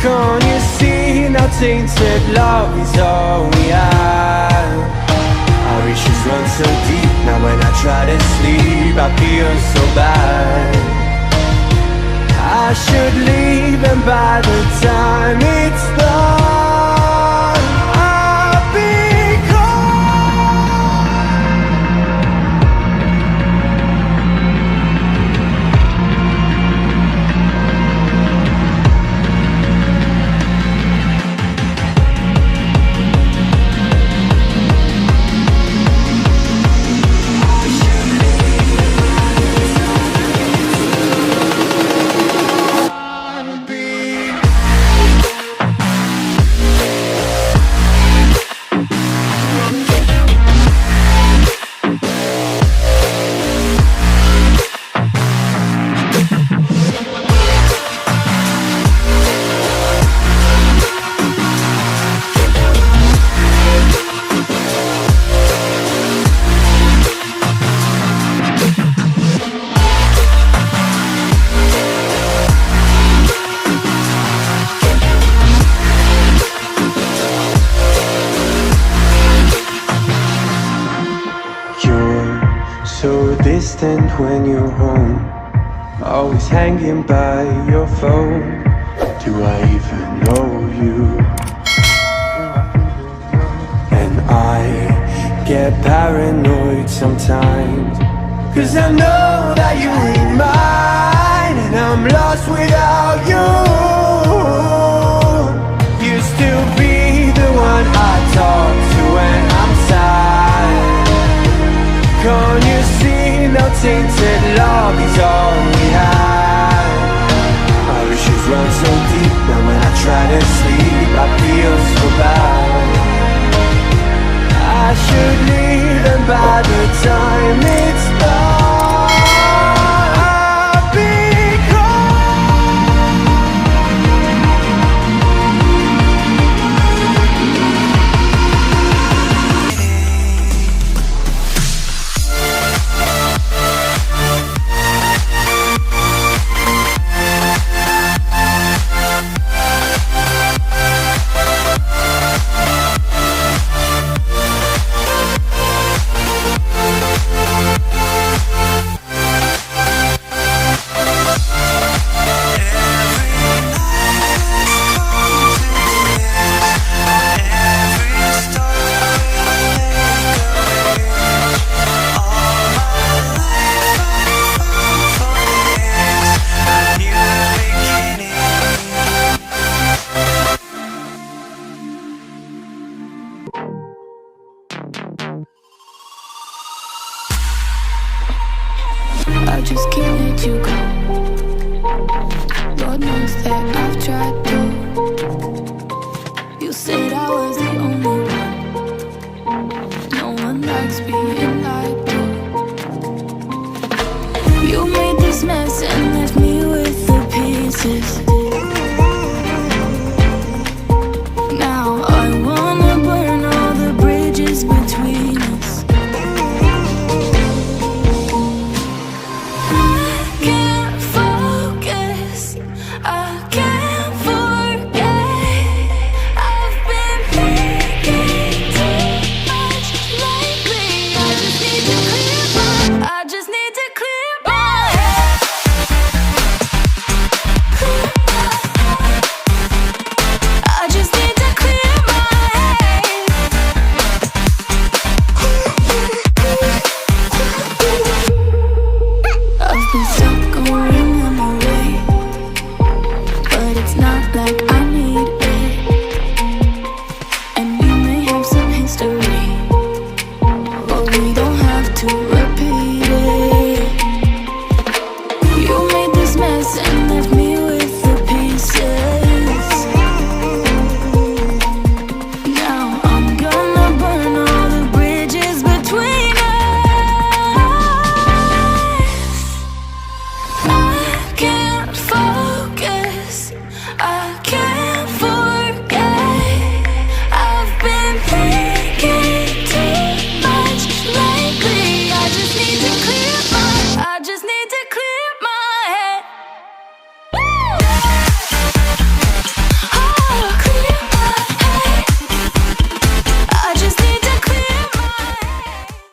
Can't you see now tainted love is all we have? Our issues run so deep, now when I try to sleep I feel so bad. I should leave, and by the time it's done I'll be distant when you're home, always hanging by your phone. Do I even know you? And I get paranoid sometimes, 'cause I know that you ain't mine, and I'm lost without you. You still be the one I talk to when I'm sad. Can't you see now tainted love is all we have? Our issues run so deep, now when I try to sleep I feel so bad. I should leave, and by the time it's done I'll be I just can't let you go. Lord knows that I've tried to. You said I was the only one. No one likes being lied to. You made this mess and left me with the pieces. Now I wanna burn all the bridges between us. I can't